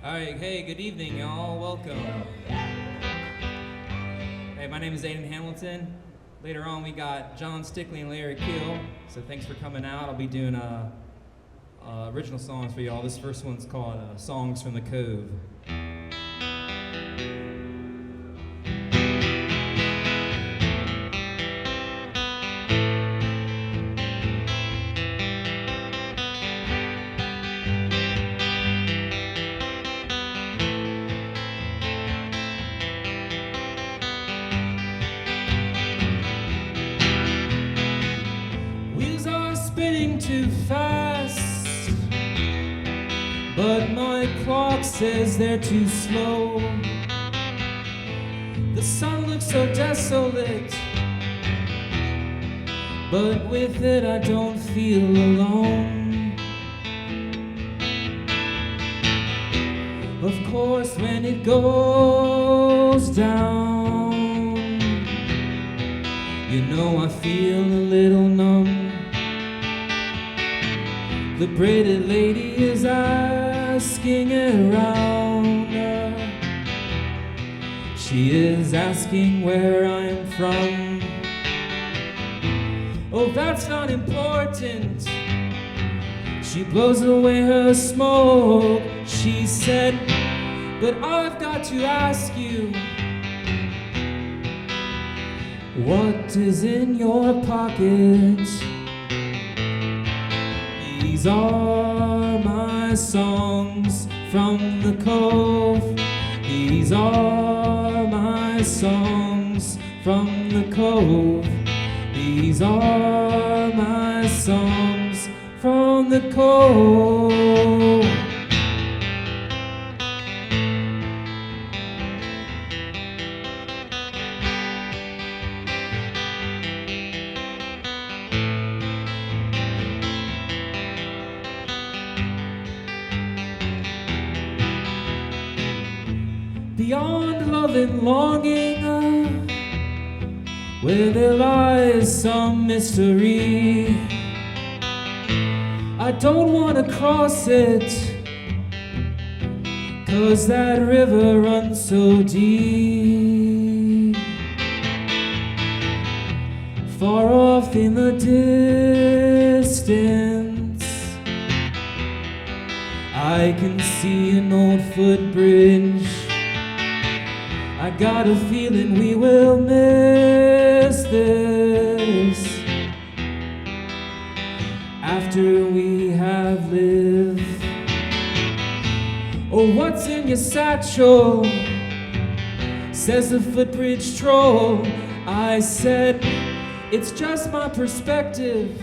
Alright, hey, good evening, y'all. Welcome. Hey, my name is Aiden Hamilton. Later on, we got John Stickley and Larry Keel. So thanks for coming out. I'll be doing original songs for y'all. This first one's called Songs from the Cove. Spinning too fast, but my clock says they're too slow. The sun looks so desolate, but with it I don't feel alone. Of course, when it goes down, you know I feel a little numb. The braided lady is asking around. She is asking where I'm from. Oh, that's not important. She blows away her smoke. She said, but I've got to ask you, what is in your pocket? These are my songs from the cove. These are my songs from the cove. These are my songs from the cove. Beyond love and longing, where there lies some mystery, I don't want to cross it, 'cause that river runs so deep. Far off in the distance, I can see an old footbridge. I got a feeling we will miss this after we have lived. Oh, what's in your satchel? Says the footbridge troll. I said, it's just my perspective,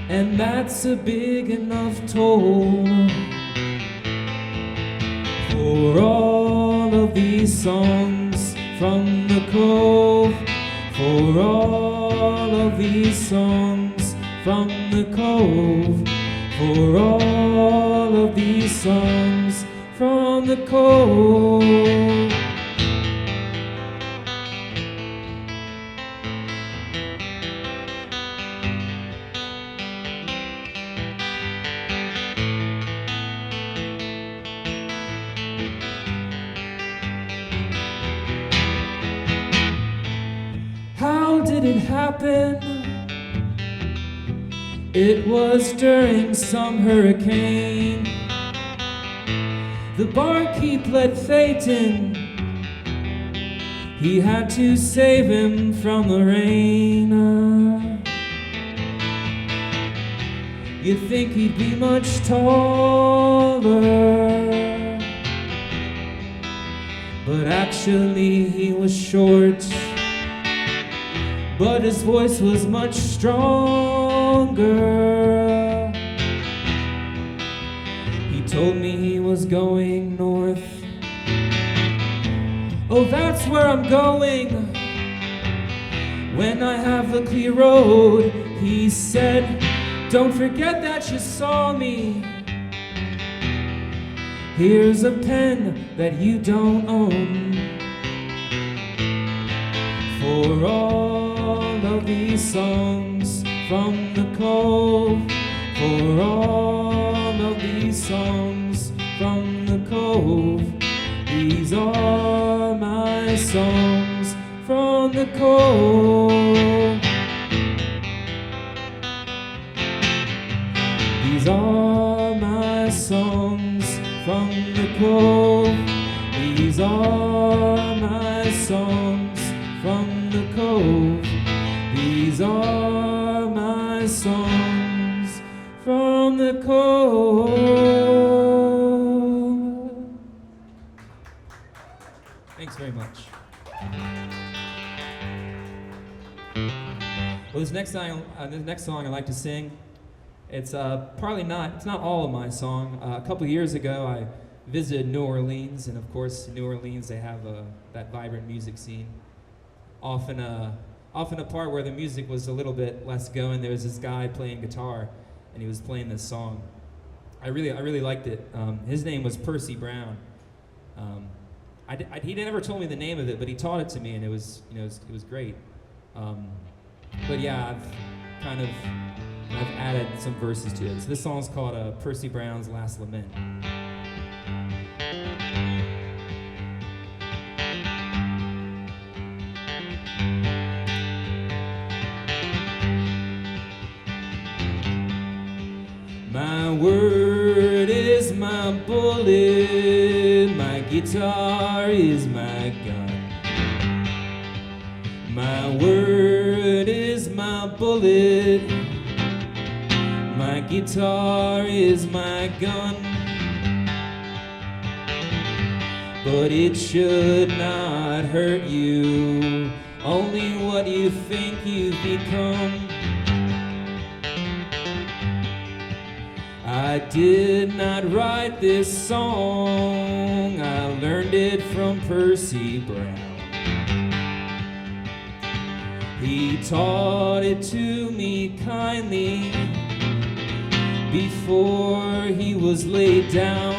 and that's a big enough toll. For all of these songs from the cove, for all of these songs from the cove, for all of these songs from the cove. How did it happen? It was during some hurricane. The barkeep let fate in. He had to save him from the rain. You'd think he'd be much taller, but actually he was short. But his voice was much stronger. He told me he was going north. Oh, that's where I'm going when I have a clear road. He said, don't forget that you saw me. Here's a pen that you don't own. For all of these songs from the cove, for all of these songs cove. These are my songs from the cove. These are my songs from the cove. These are my songs from the cove. Thanks very much. Well, this next song I like to sing, it's it's not all of my song. A couple years ago, I visited New Orleans, and of course, New Orleans, they have that vibrant music scene. Often a part where the music was a little bit less going, there was this guy playing guitar, and he was playing this song. I really liked it. His name was Percy Brown. He never told me the name of it, but he taught it to me, and it was great. But yeah, I've added some verses to it. So this song's called Percy Brown's Last Lament. My word is my bullet, my guitar is my gun. My word is my bullet, my guitar is my gun. But it should not hurt you, only what you think you've become. I did not write this song, I learned it from Percy Brown. He taught it to me kindly before he was laid down.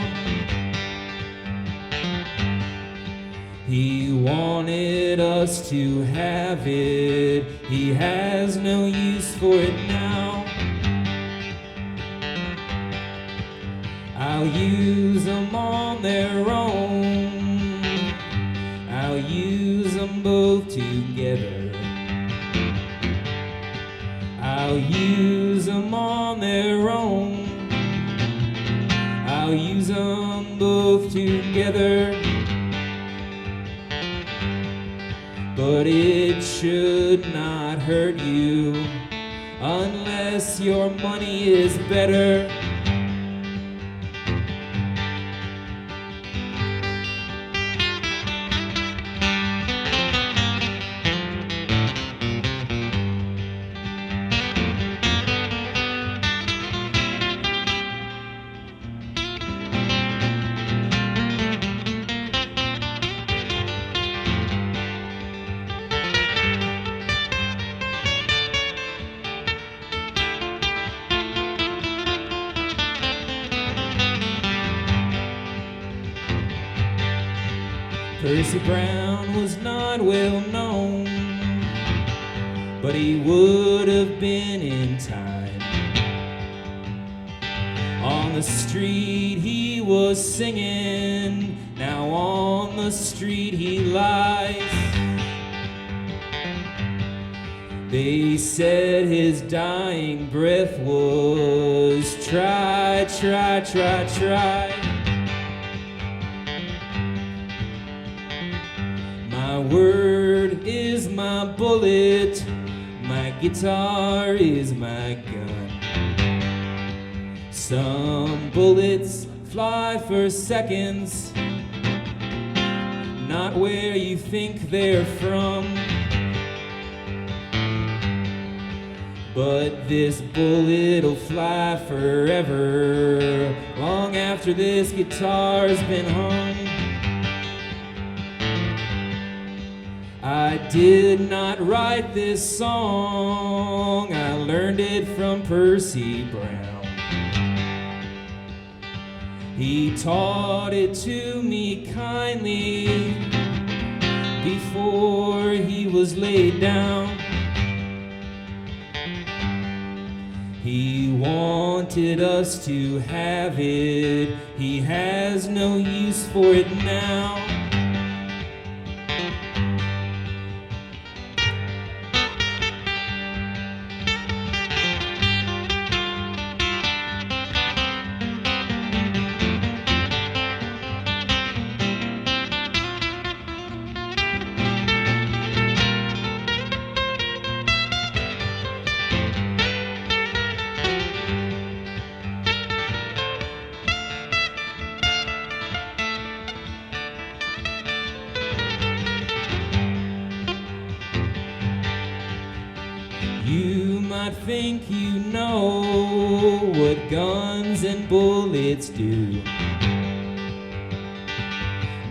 He wanted us to have it, he has no use for it now. I'll use them on their own, I'll use them both together. I'll use them on their own, I'll use them both together. But it should not hurt you unless your money is better. Percy Brown was not well known, but he would have been in time. On the street he was singing, now on the street he lies. They said his dying breath was try, try, try, try. My word is my bullet, my guitar is my gun. Some bullets fly for seconds, not where you think they're from. But this bullet'll fly forever, long after this guitar's been hung. I did not write this song, I learned it from Percy Brown. He taught it to me kindly before he was laid down. He wanted us to have it, he has no use for it now. think you know what guns and bullets do.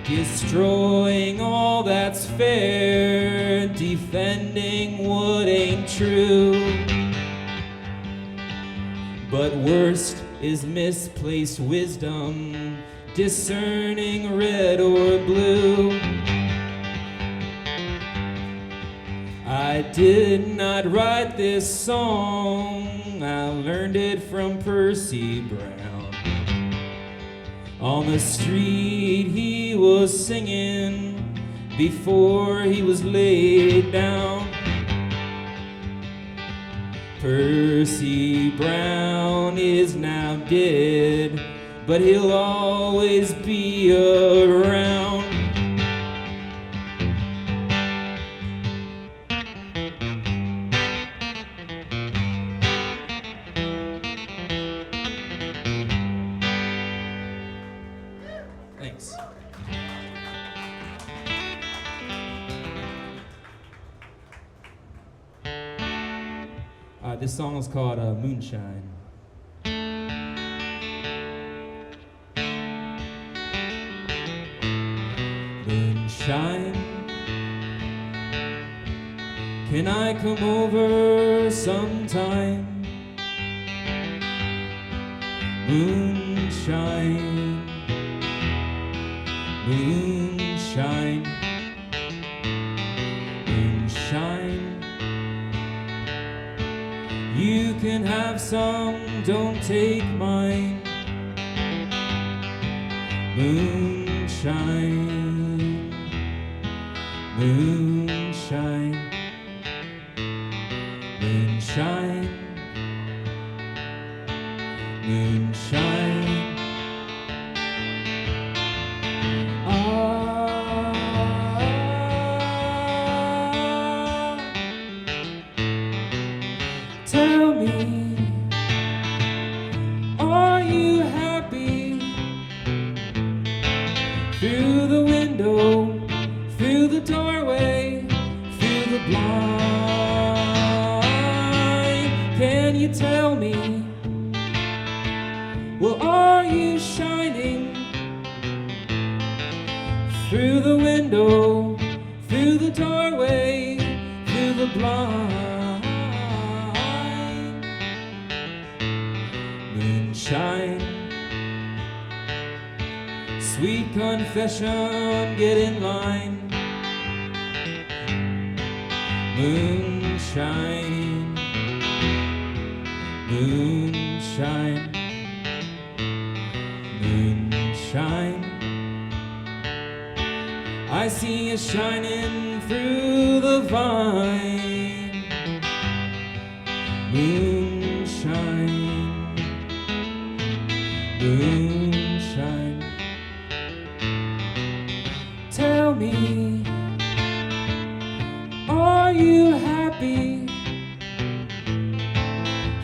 Destroying all that's fair, defending what ain't true. But worst is misplaced wisdom, discerning red or blue. I did not write this song, I learned it from Percy Brown. On the street he was singing before he was laid down. Percy Brown is now dead, but he'll always be around. Thanks. This song is called Moonshine. Moonshine, can I come over sometime? Moonshine, moonshine, moonshine. You can have some, don't take mine. Moonshine, moonshine, moonshine, moonshine. Tell me, are you happy? Through the window, through the doorway, through the blind. Can you tell me? Well, are you shining? Through the window, through the doorway, through the blind. Moonshine, sweet confession, get in line. Moonshine, moonshine, moonshine. I see you shining through the vine. Moonshine, moonshine. Tell me, are you happy?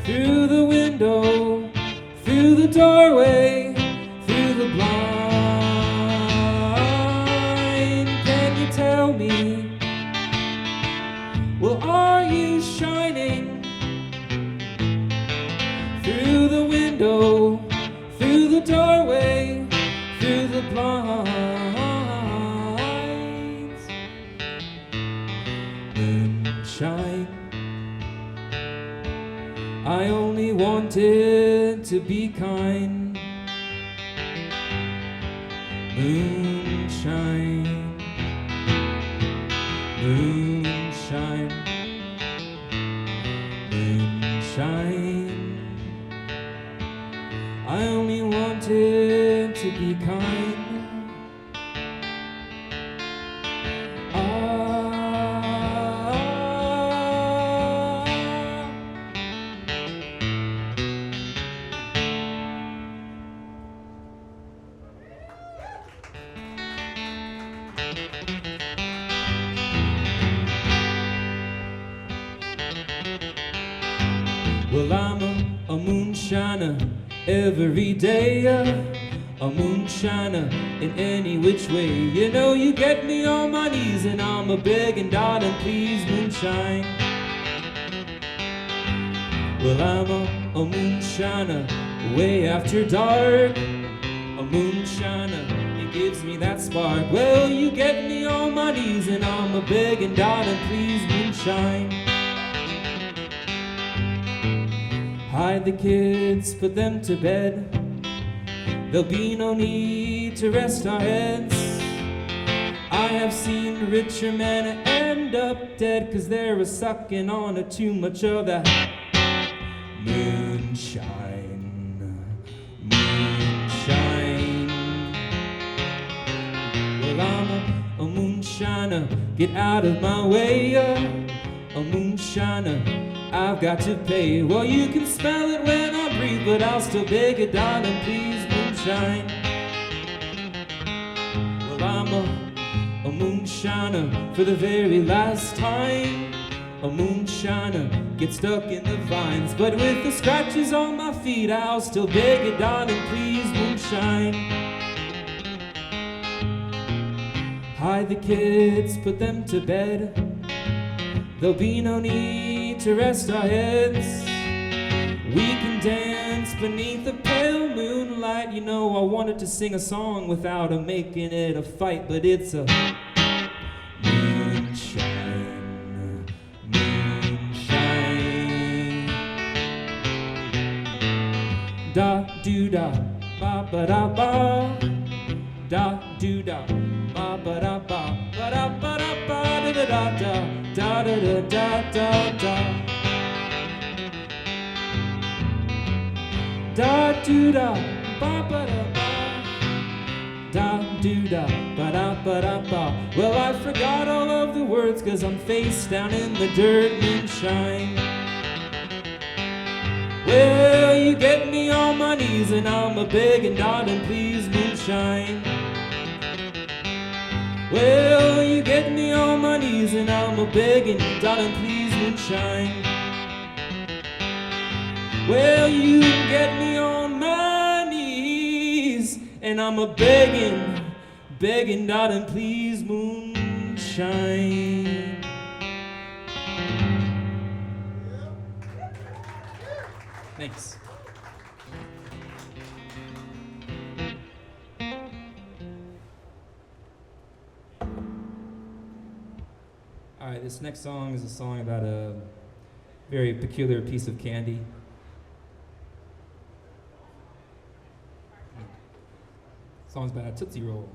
Through the window, through the doorway, through the blind. Can you tell me? Well, are you shining? Through the window, through the doorway, through the blinds. Moonshine, I only wanted to be kind. Moonshine, moonshine, moonshine. I only wanted to be kind. Well, I'm a moonshiner every day, a moonshiner in any which way. You know you get me on my knees and I'm a begging, darling, please moonshine. Well, I'm a moonshiner way after dark. A moonshiner, it gives me that spark. Well, you get me on my knees and I'm a begging, darling, please moonshine. Hide the kids, put them to bed. There'll be no need to rest our heads. I have seen richer men end up dead 'cause they were sucking on too much of that moonshine, moonshine. Well, I'm a moonshiner, get out of my way. A moonshiner, I've got to pay. Well, you can smell it when I breathe, but I'll still beg you, darling, please moonshine. Well, I'm a moonshiner for the very last time. A moonshiner, get stuck in the vines, but with the scratches on my feet, I'll still beg you, darling, please moonshine. Hide the kids, put them to bed. There'll be no need to rest our heads. We can dance beneath the pale moonlight. You know, I wanted to sing a song without making it a fight, but it's a moonshine, moonshine. Da do da, ba ba da ba. Da do da, ba ba da ba, ba da ba da ba da da da da da da da da da. Da do da, ba ba da ba. Da do da, ba da ba. Well, I forgot all of the words 'cause I'm face down in the dirt, moonshine. Well, you get me on my knees and I'm a begging, darling, please moonshine. Well, you get me on my knees and I'm a begging, darling, please moonshine. Well, you get me on my knees and I'm a begging, begging, darling, please moonshine. Thanks. All right, this next song is a song about a very peculiar piece of candy. The song's about a Tootsie Roll.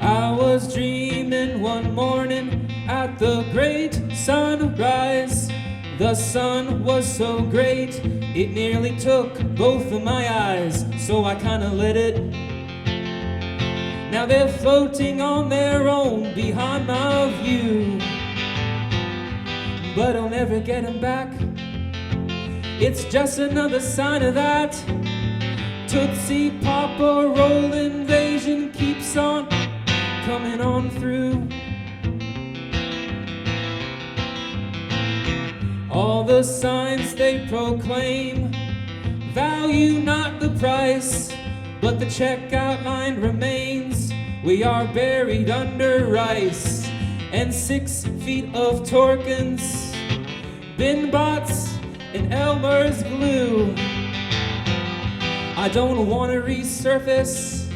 I was dreaming one morning at the great sunrise. The sun was so great, it nearly took both of my eyes, so I kinda let it. Now they're floating on their own behind my view, but I'll never get them back. It's just another sign of that Tootsie Papa roll invasion keeps on coming on through. All the signs they proclaim value not the price, but the checkout line remains. We are buried under rice and 6 feet of Torkins, bin bots, and Elmer's glue. I don't want to resurface,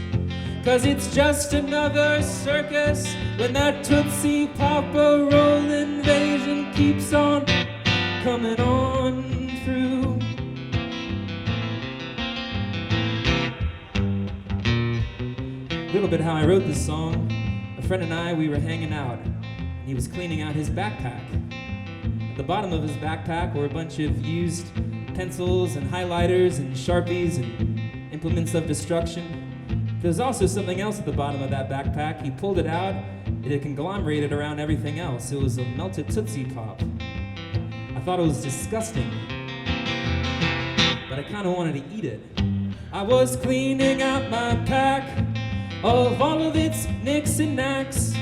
'cause it's just another circus when that Tootsie Papa roll invasion keeps on coming on through. A little bit how I wrote this song. A friend and I, we were hanging out, and he was cleaning out his backpack. At the bottom of his backpack were a bunch of used pencils and highlighters and Sharpies and implements of destruction. There's also something else at the bottom of that backpack. He pulled it out, it had conglomerated around everything else. It was a melted Tootsie Pop. I thought it was disgusting, but I kind of wanted to eat it. I was cleaning out my pack of all of its nicks and knacks.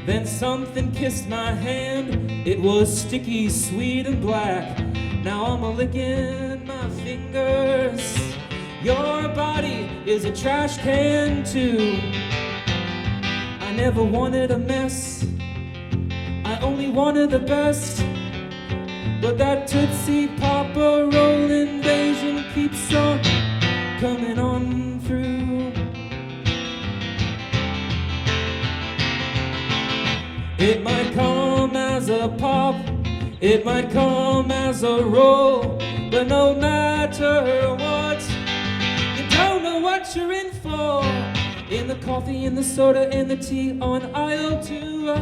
Then something kissed my hand. It was sticky, sweet, and black. Now I'm a-licking my fingers. Your body is a trash can too. I never wanted a mess, I only wanted the best. But that Tootsie Papa roll invasion keeps on coming on through. It might come as a pop, it might come as a roll, but no matter what, you don't know what you're in for. In the coffee, in the soda, in the tea on aisle 2.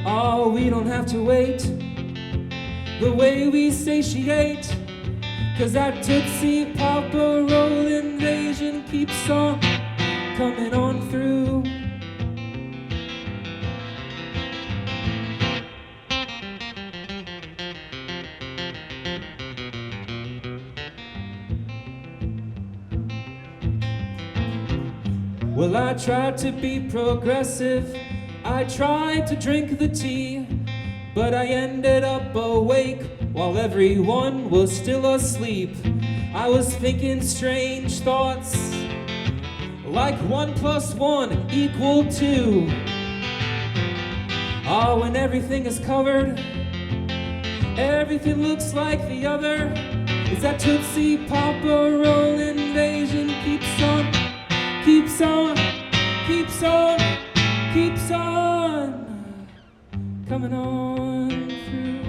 Oh, we don't have to wait the way we satiate, 'cause that Tootsie Papa roll invasion keeps on coming on through. Well, I tried to be progressive, I tried to drink the tea, but I ended up awake while everyone was still asleep. I was thinking strange thoughts, like 1 + 1 = 2. Oh, when everything is covered, everything looks like the other. It's that Tootsie Papa roll invasion keeps on, keeps on, keeps on, keeps on coming on through.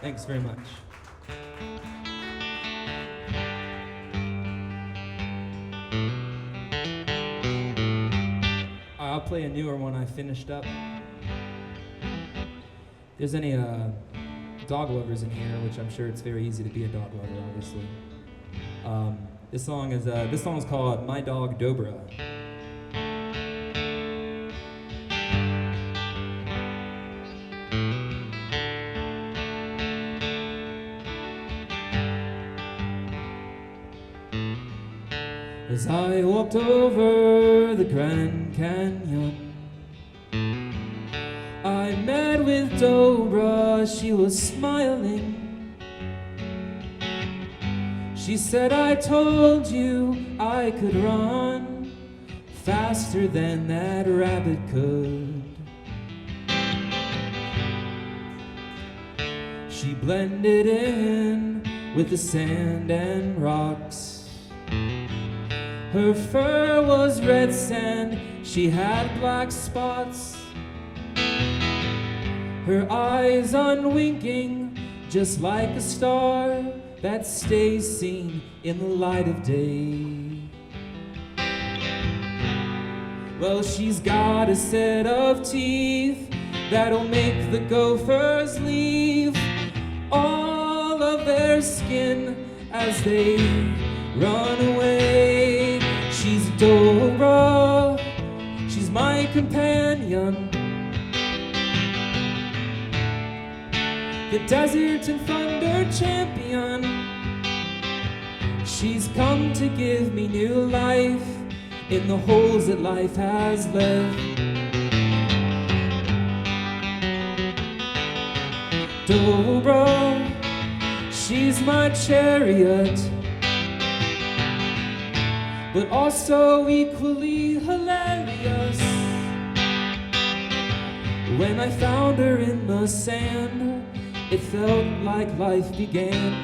Thanks very much. I'll play a newer one I finished up. If there's any dog lovers in here, which I'm sure it's very easy to be a dog lover, obviously. This song is called My Dog Dobra. As I walked over the Grand Canyon, I met with Dobra. She was smiling. She said, I told you I could run faster than that rabbit could. She blended in with the sand and rocks. Her fur was red sand, she had black spots. Her eyes unwinking, just like a star that stays seen in the light of day. Well, she's got a set of teeth that'll make the gophers leave all of their skin as they run away. She's Dobra, she's my companion, the desert and thunder champion. She's come to give me new life in the holes that life has left. Dobra, she's my chariot, but also equally hilarious. When I found her in the sand, it felt like life began.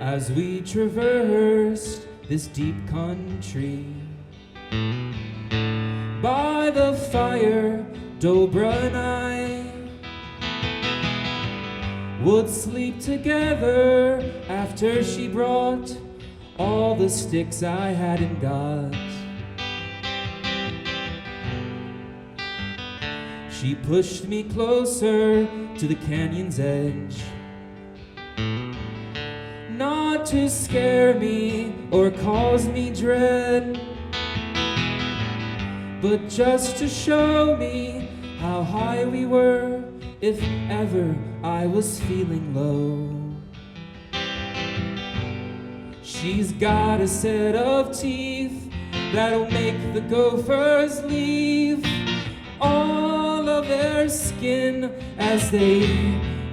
As we traversed this deep country, by the fire, Dobra and I would sleep together after she brought all the sticks I hadn't got. She pushed me closer to the canyon's edge. to scare me or cause me dread, but just to show me how high we were if ever I was feeling low. She's got a set of teeth that'll make the gophers leave all of their skin as they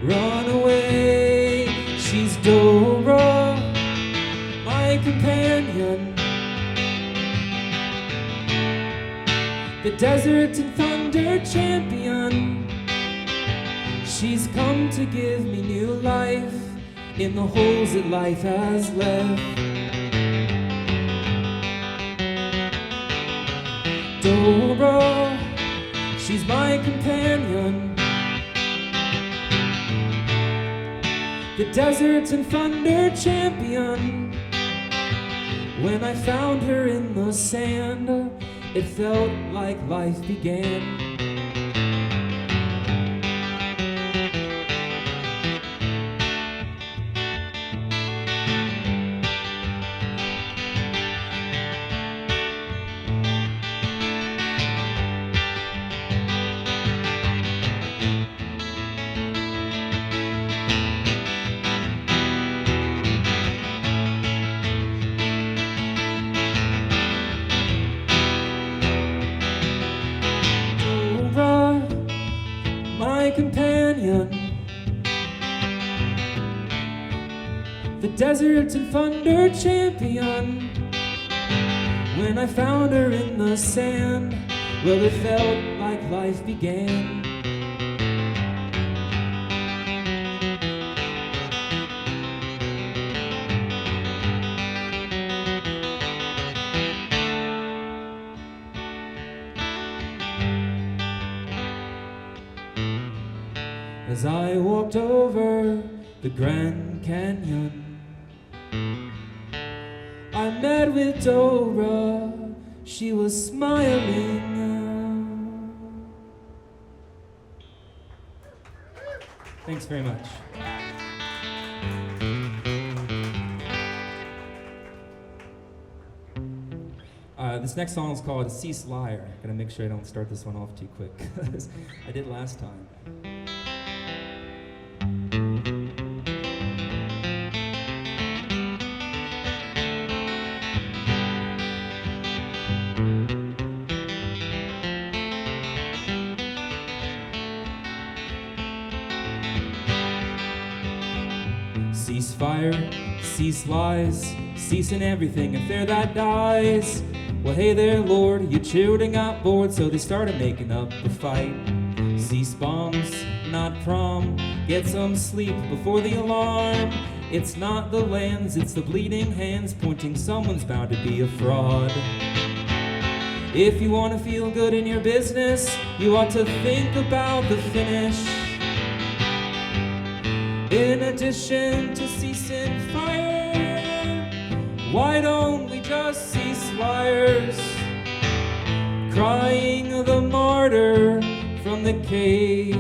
run away. She's Dora, my companion, the desert and thunder champion. She's come to give me new life in the holes that life has left. Dora, she's my companion, the desert and thunder champion. When I found her in the sand, it felt like life began. Companion, the desert and thunder champion. When I found her in the sand, well, it felt like life began. As I walked over the Grand Canyon, I met with Dora, she was smiling. Thanks very much. This next song is called Cease Liar. Gotta make sure I don't start this one off too quick, because I did last time. Cease fire, cease lies, ceasing everything if there that dies. Well, hey there, Lord, your children got bored, so they started making up a fight. Cease bombs, not prom, get some sleep before the alarm. It's not the lens, it's the bleeding hands pointing someone's bound to be a fraud. If you want to feel good in your business, you ought to think about the finish. In addition to ceasing fire, why don't we just cease liars? Crying the martyr from the cave.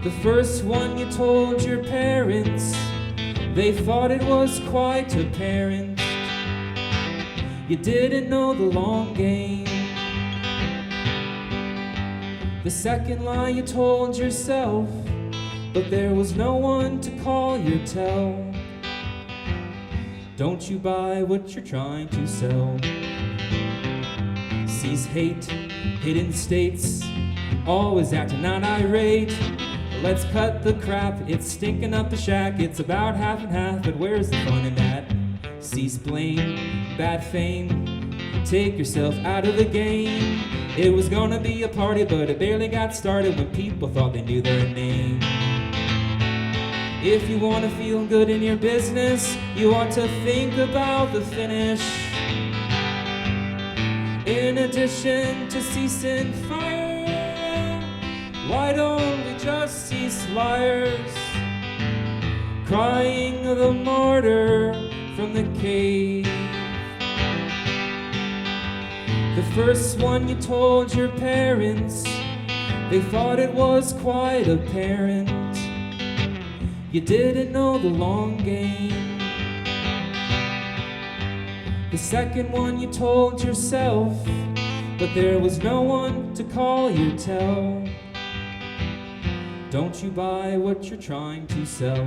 The first one you told your parents, they thought it was quite apparent you didn't know the long game. The second lie you told yourself, but there was no one to call your tell. Don't you buy what you're trying to sell. Cease hate, hidden states, always acting not irate. Let's cut the crap, it's stinking up the shack. It's about half and half, but where's the fun in that? Cease blame, bad fame, take yourself out of the game. It was gonna be a party, but it barely got started when people thought they knew their name. If you want to feel good in your business, you ought to think about the finish. In addition to ceasing fire, why don't we just cease liars? Crying the martyr from the cave. The first one you told your parents, they thought it was quite apparent You didn't know the long game. The second one you told yourself, but there was no one to call your tell. Don't you buy what you're trying to sell.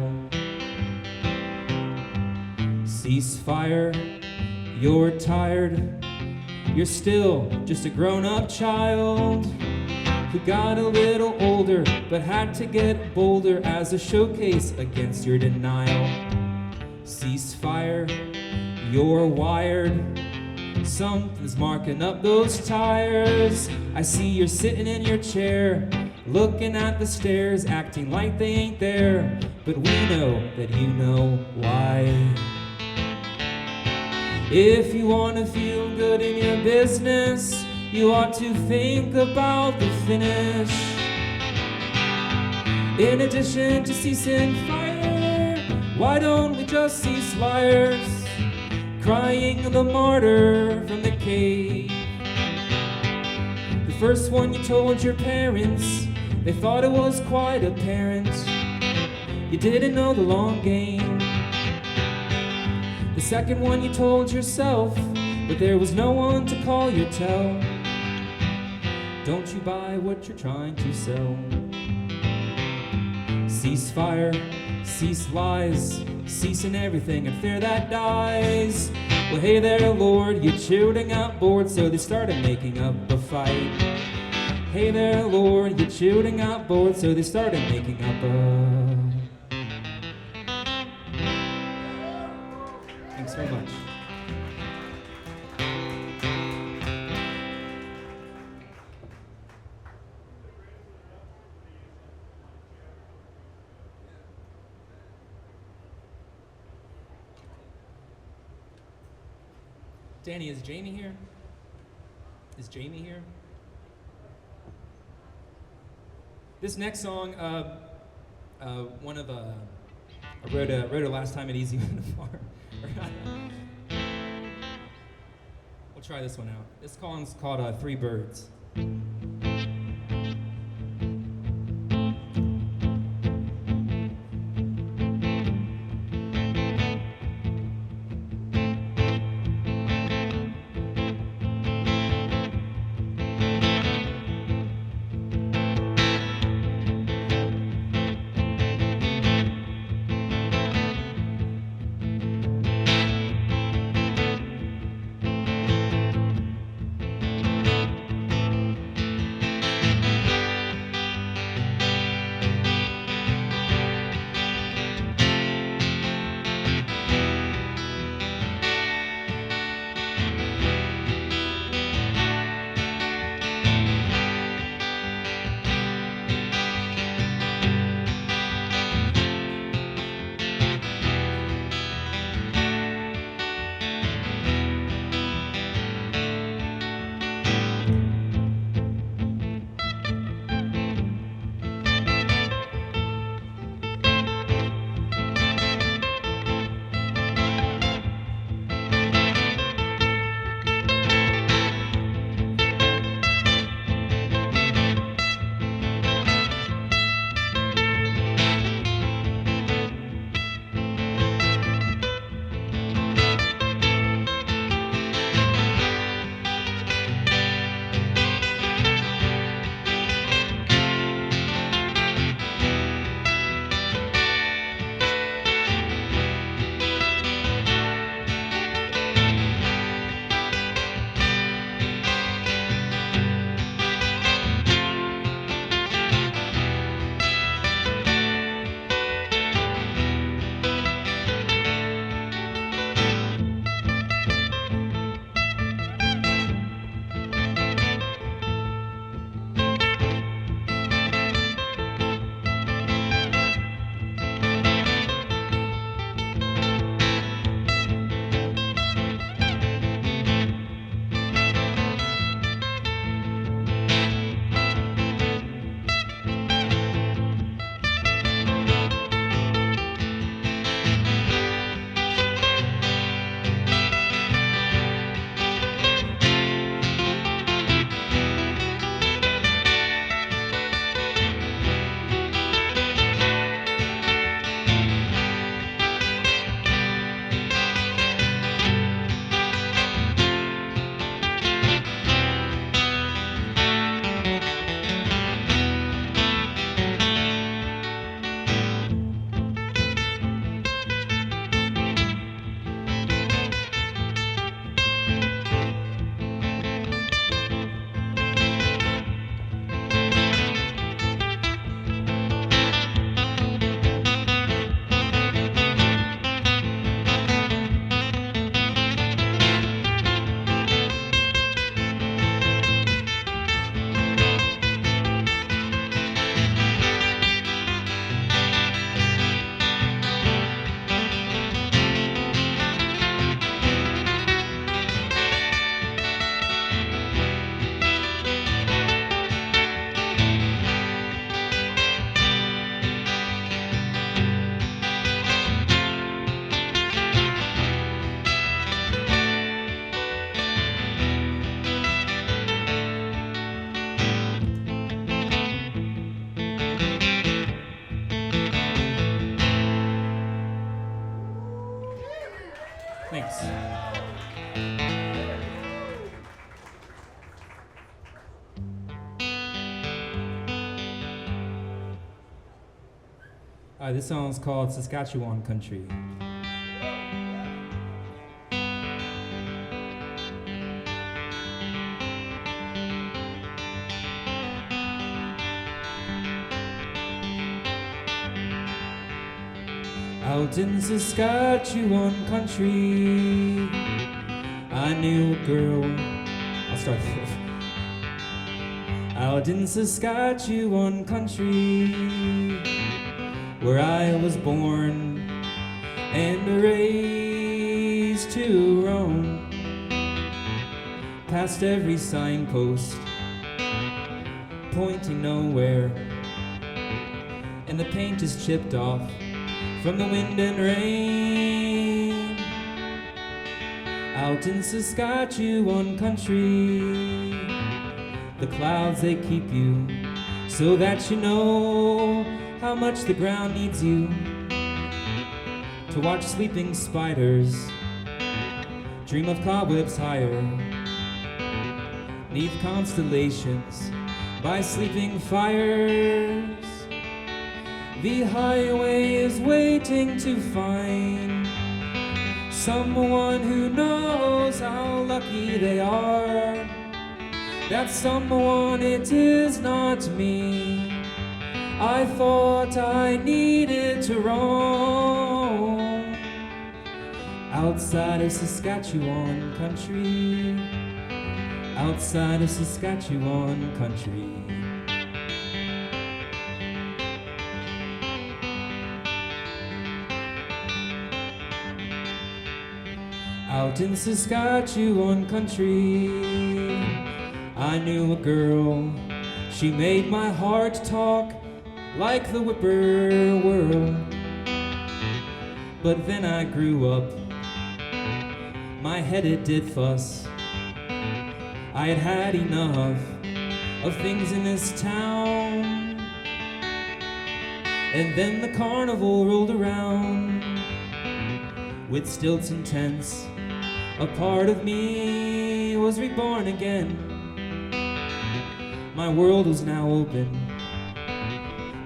Ceasefire, you're tired. You're still just a grown-up child who got a little older but had to get bolder as a showcase against your denial. Ceasefire, you're wired. Something's marking up those tires. I see you're sitting in your chair, looking at the stairs, acting like they ain't there. But we know that you know why. If you want to feel good in your business, you ought to think about the finish. In addition to ceasing fire, why don't we just cease liars crying the martyr from the cave? The first one you told your parents, they thought it was quite apparent. You didn't know the long game. The second one you told yourself, but there was no one to call your tell. Don't you buy what you're trying to sell. Cease fire, cease lies, ceasing everything and fear that dies. Well, hey there, Lord, you're shooting out bored, so they started making up a fight. Hey there, Lord, you're shooting out bored, so they started making up a... Thanks so much. Danny, is Jamie here? Is Jamie here? This next song, one of I wrote it last time at Easy on the Farm. We'll try this one out. This song's called Three Birds. Thanks. All right, this song's called Saskatchewan Country. Out in Saskatchewan country, I knew a girl. I'll start this. Out in Saskatchewan country, where I was born and raised to roam, past every signpost, pointing nowhere, and the paint is chipped off from the wind and rain. Out in Saskatchewan country, the clouds they keep you so that you know how much the ground needs you. To watch sleeping spiders dream of cobwebs higher, neath constellations by sleeping fires. The highway is waiting to find someone who knows how lucky they are. That someone, it is not me. I thought I needed to roam outside of Saskatchewan country, outside of Saskatchewan country. Out in Saskatchewan country, I knew a girl. She made my heart talk like the whippoorwill. But then I grew up, my head it did fuss. I had had enough of things in this town. And then the carnival rolled around with stilts and tents. A part of me was reborn again. My world was now open,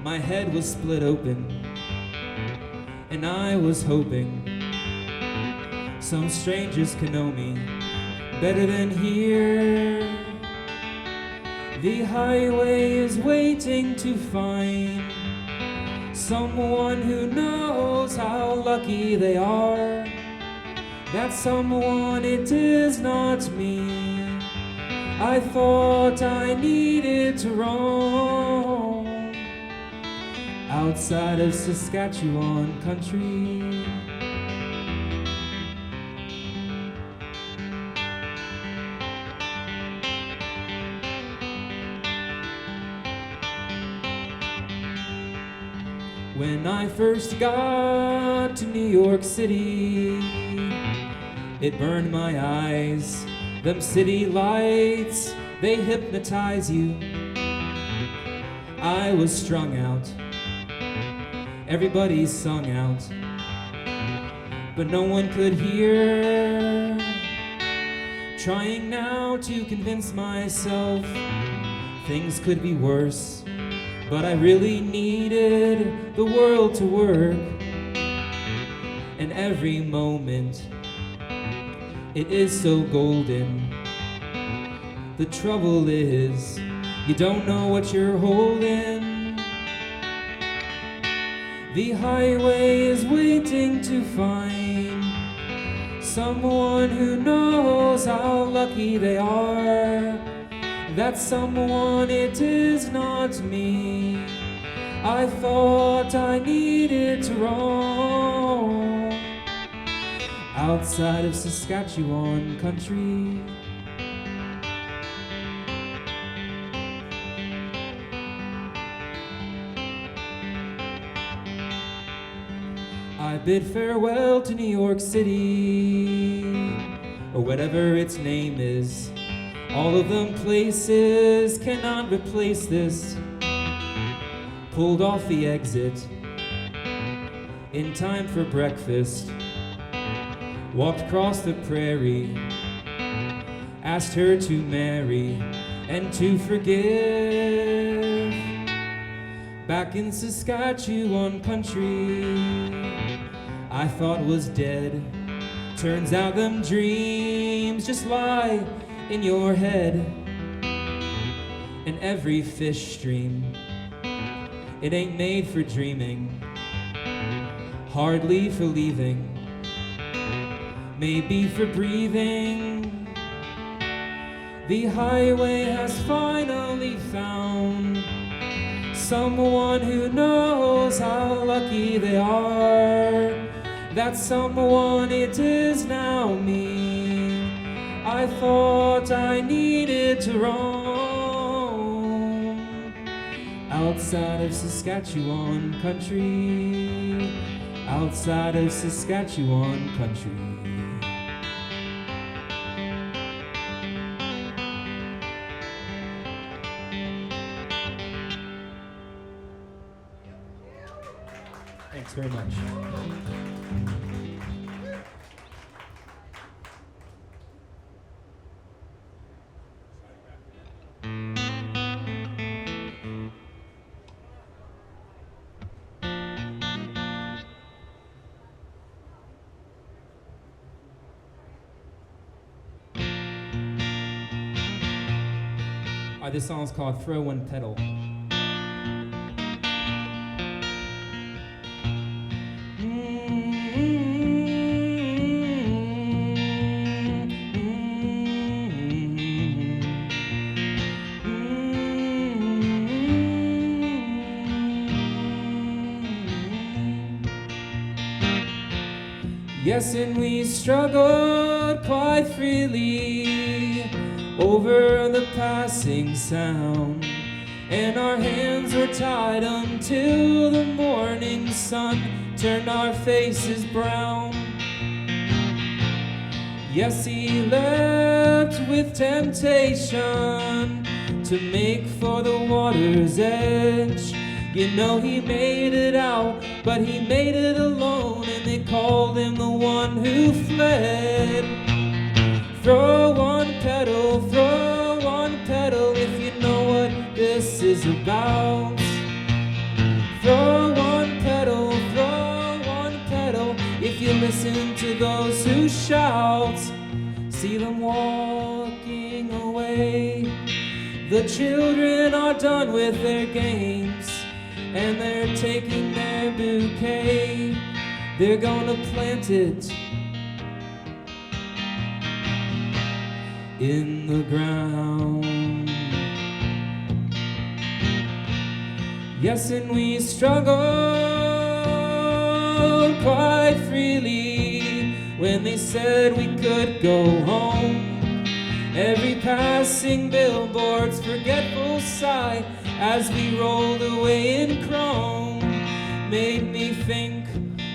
my head was split open, and I was hoping some strangers can know me better than here. The highway is waiting to find someone who knows how lucky they are. That someone, it is not me. I thought I needed to roam outside of Saskatchewan country. When I first got to New York City, it burned my eyes. Them city lights, they hypnotize you. I was strung out, everybody sung out, but no one could hear. Trying now to convince myself things could be worse, but I really needed the world to work. And every moment, it is so golden. The trouble is, you don't know what you're holding. The highway is waiting to find someone who knows how lucky they are. That someone, it is not me. I thought I needed to roam outside of Saskatchewan country. I bid farewell to New York City, or whatever its name is. All of them places cannot replace this. Pulled off the exit in time for breakfast. walked across the prairie, asked her to marry and to forgive. Back in Saskatchewan country, I thought was dead. Turns out them dreams just lie in your head. And every fish stream, it ain't made for dreaming, hardly for leaving, maybe for breathing. The highway has finally found someone who knows how lucky they are. That someone, it is now me. I thought I needed to roam outside of Saskatchewan country, outside of Saskatchewan country. Thanks very much. This song's called Throw One Pedal. Yes, and we struggled quite freely over the passing sound, and our hands were tied until the morning sun turned our faces brown. Yes, he leapt with temptation to make for the water's edge. You know he made it out, but he made it alone, and they called him the one who fled. Throw one pedal, if you know what this is about. Throw one pedal, if you listen to those who shout. See them walking away. The children are done with their games, and they're taking their bouquet. They're gonna plant it in the ground. Yes, and we struggled quite freely when they said we could go home. Every passing billboard's forgetful sigh as we rolled away in chrome made me think,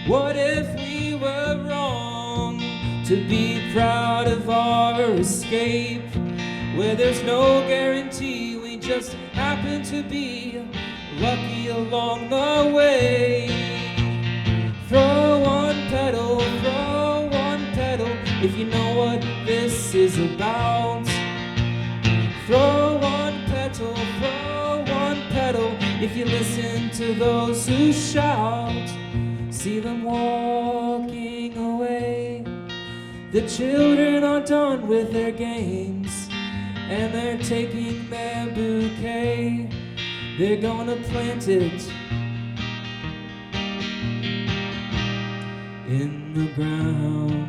what if we were wrong to be proud of our escape, where there's no guarantee, we just happen to be lucky along the way. Throw one pedal, if you know what this is about. Throw one pedal, if you listen to those who shout. See them walking away. The children are done with their games, and they're taking their bouquet. They're gonna plant it in the ground.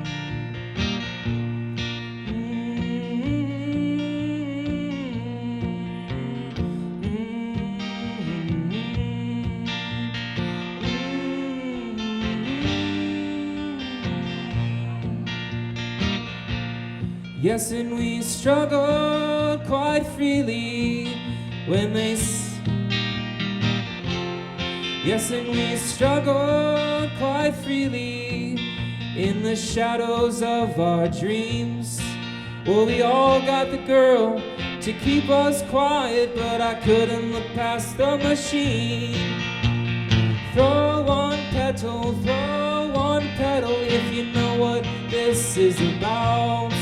Yes, and we struggled quite freely when they Yes, and we struggled quite freely in the shadows of our dreams. Well, we all got the girl to keep us quiet, but I couldn't look past the machine. Throw one pedal, if you know what this this is about.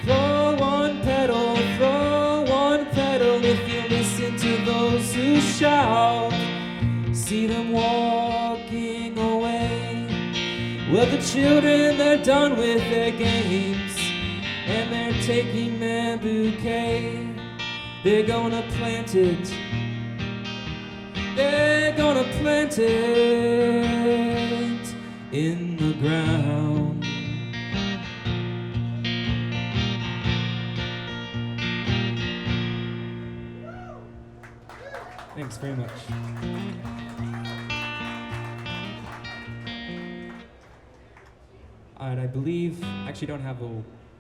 Throw one pedal if you listen to those who shout. See them walking away. Well, the children, they're done with their games, and they're taking their bouquet. They're gonna plant it. They're gonna plant it in the ground. Thanks very much. All right, I believe, actually don't have a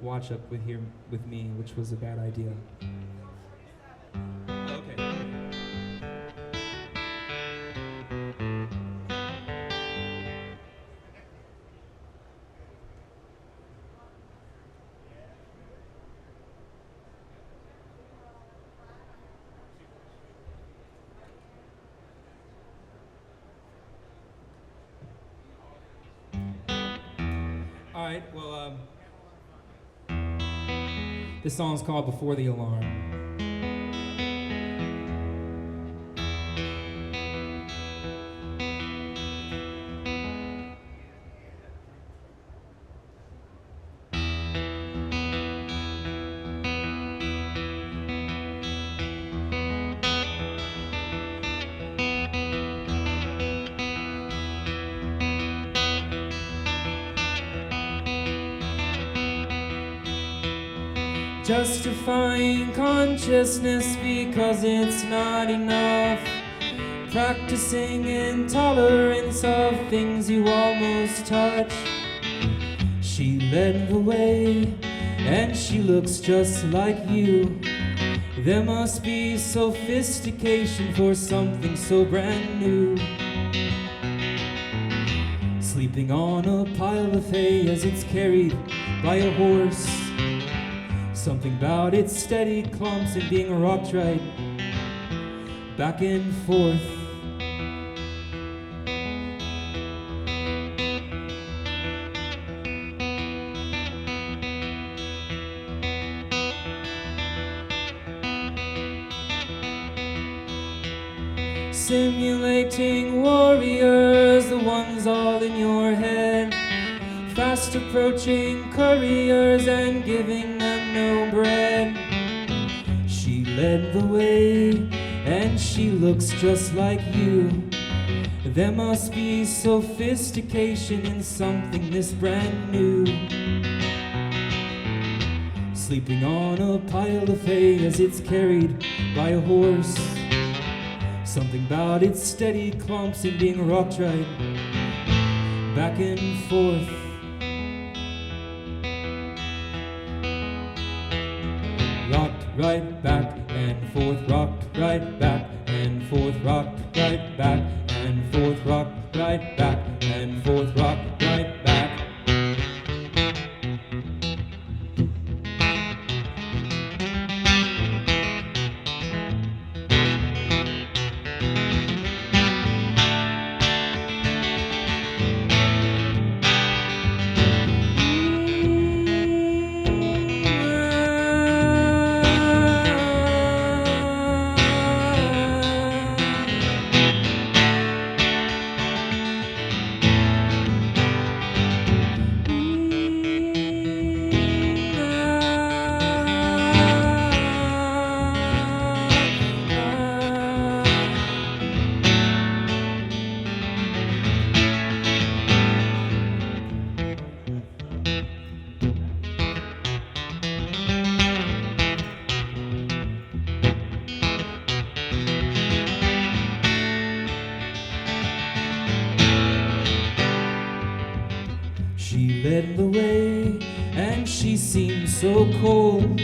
watch up with here with me, which was a bad idea. Okay. All right, well, this song's called Before the Alarm. Justifying consciousness because it's not enough. Practicing intolerance of things you almost touch. She led the way, and she looks just like you. There must be sophistication for something so brand new. Sleeping on a pile of hay as it's carried by a horse. Something about its steady clumps and being rocked right back and forth. Simulating warriors, the ones all in your head. Fast approaching couriers and giving them no bread. She led the way, and she looks just like you. There must be sophistication in something this brand new. Sleeping on a pile of hay as it's carried by a horse. Something about its steady clumps and being rocked right back and forth. Rocked right back and forth, rocked right back and forth, rocked right back and forth, rocked right back and forth, rocked right back. She led the way, and she seemed so cold.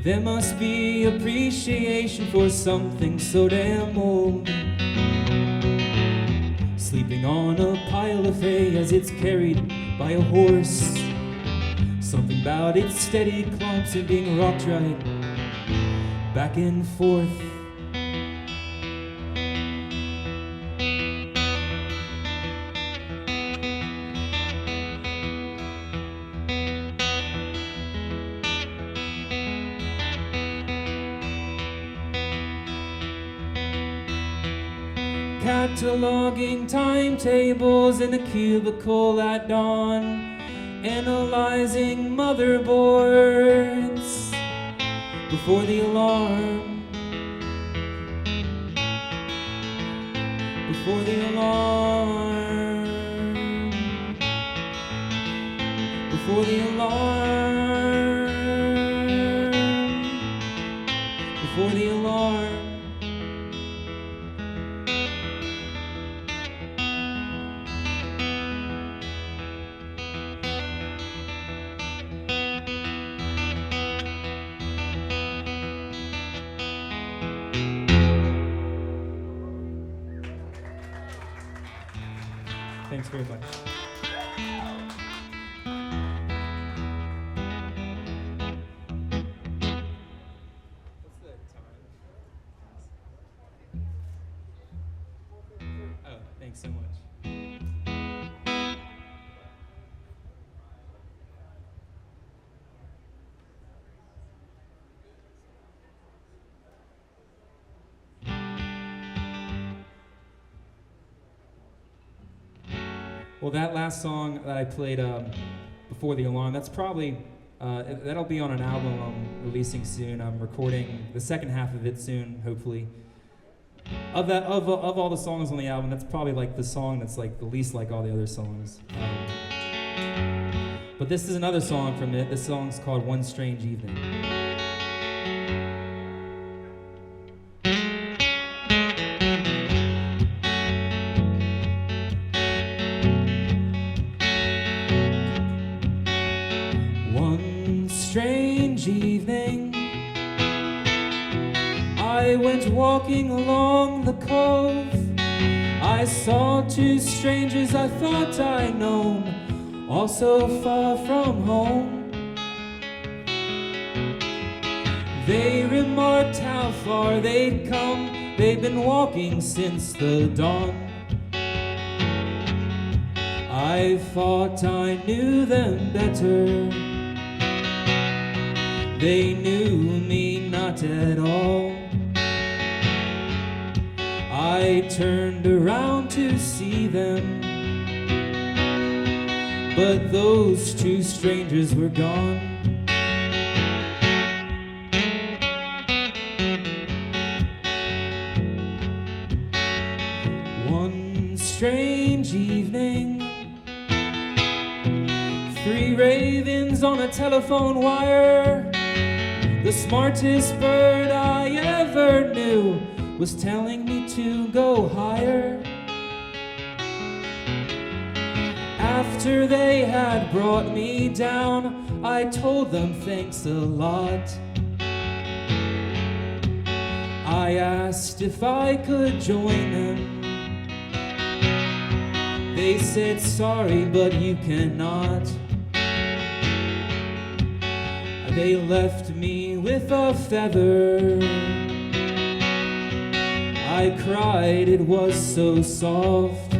There must be appreciation for something so damn old. Sleeping on a pile of hay as it's carried by a horse. Something about its steady clumps and being rocked right back and forth. Cataloging timetables in a cubicle at dawn, analyzing motherboards before the alarm, before the alarm, before the alarm, before the alarm. Thanks very much. What's the time? Oh, thanks so much. Well, that last song that I played before the alarm, that's probably, that'll be on an album I'm releasing soon. I'm recording the second half of it soon, hopefully. Of all the songs on the album, that's probably like the song that's like the least like all the other songs. But this is another song from it. This song's called One Strange Evening. Strange evening, I went walking along the cove. I saw two strangers I thought I'd known, all so far from home. They remarked how far they'd come. They'd been walking since the dawn. I thought I knew them better. They knew me not at all. I turned around to see them, but those two strangers were gone. One strange evening, 3 ravens on a telephone wire. The smartest bird I ever knew was telling me to go higher. After they had brought me down, I told them thanks a lot. I asked if I could join them. They said, sorry, but you cannot. They left me with a feather. I cried, it was so soft.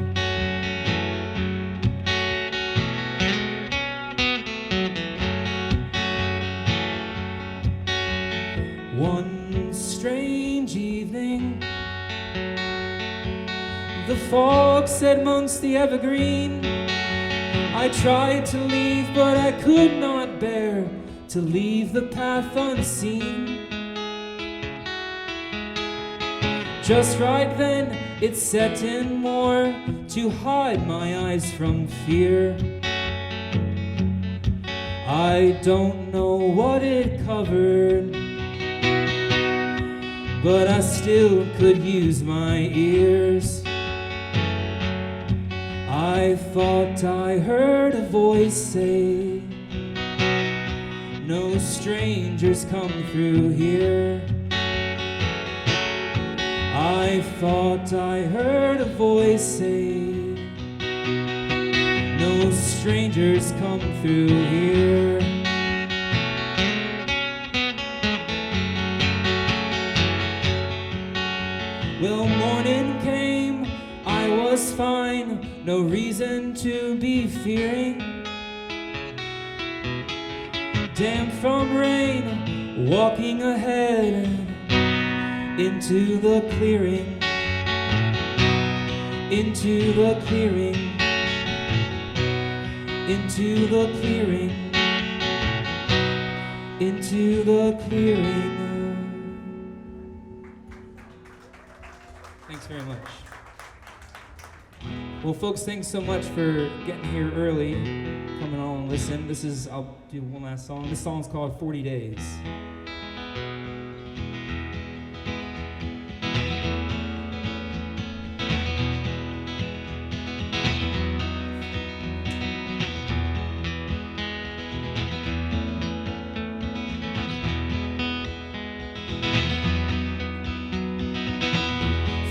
One strange evening, the fog set amongst the evergreen. I tried to leave, but I could not bear to leave the path unseen. Just right then it set in more to hide my eyes from fear. I don't know what it covered, but I still could use my ears. I thought I heard a voice say, no strangers come through here. I thought I heard a voice say, no strangers come through here. Well, morning came, I was fine, no reason to be fearing. Damp from rain, walking ahead into the clearing. into the clearing, into the clearing, into the clearing. Thanks very much. Well, folks, thanks so much for getting here early, coming on and listen. I'll do one last song. This song's called 40 Days.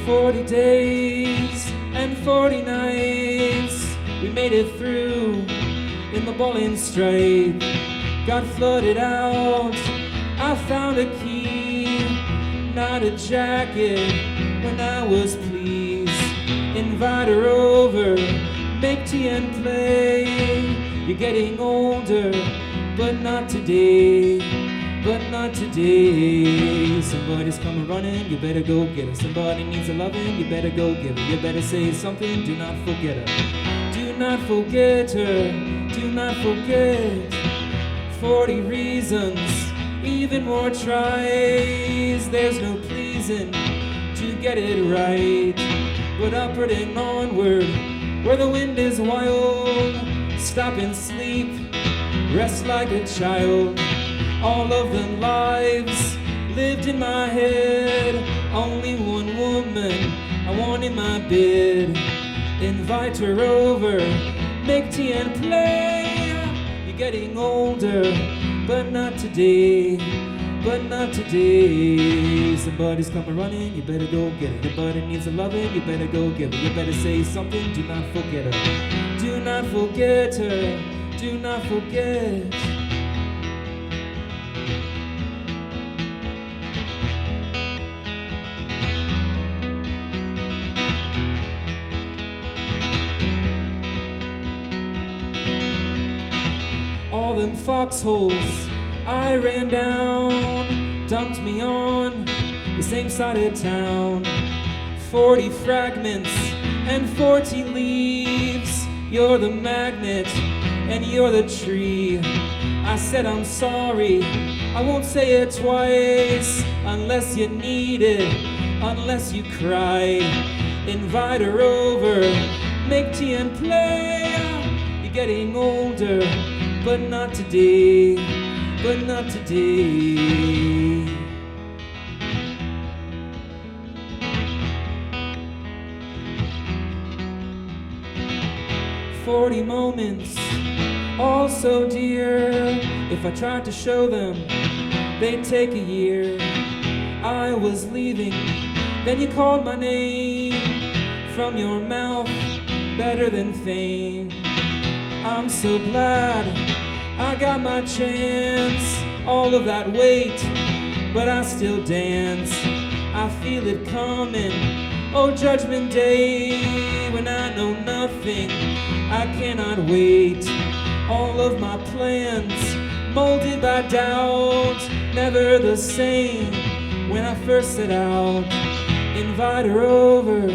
40 days and 40 nights, we made it through in the bowling stripe. Got flooded out, I found a key, not a jacket, when I was pleased. Invite her over, make tea and play. You're getting older, but not today, but not today. Somebody's coming running, you better go get her. Somebody needs a loving, you better go give her. You better say something, do not forget her. Do not forget her, do not forget. 40 reasons, even more tries. There's no pleasing to get it right, but upward and onward, where the wind is wild. Stop and sleep, rest like a child. All of them lives lived in my head. Only one woman I want in my bed. Invite her over, make tea and play. You're getting older, but not today, but not today. Somebody's coming running, you better go get it. Your buddy needs a loving, you better go give it. You better say something, do not forget her. Do not forget her, do not forget. All them foxholes I ran down dumped me on the same side of town. 40 fragments and 40 leaves. You're the magnet and you're the tree. I said I'm sorry, I won't say it twice, unless you need it, unless you cry. Invite her over, make tea and play. You're getting older, but not today, but not today. "40 moments, all so dear. If I tried to show them, they'd take a year. I was leaving, then you called my name. From your mouth, better than fame. I'm so glad I got my chance. All of that weight, but I still dance. I feel it coming, oh judgment day. When I know nothing, I cannot wait. All of my plans, molded by doubt. Never the same when I first set out. Invite her over,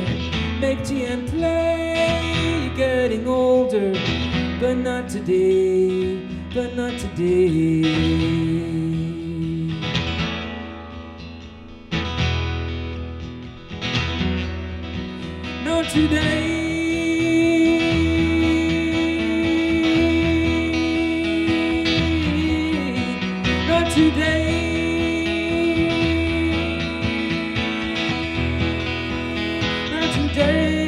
make tea and play. You're getting older, but not today, but not today. Not today. Not today. Not today.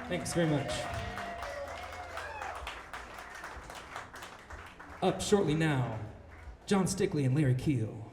Thanks very much. Up shortly now, John Stickley and Larry Keel.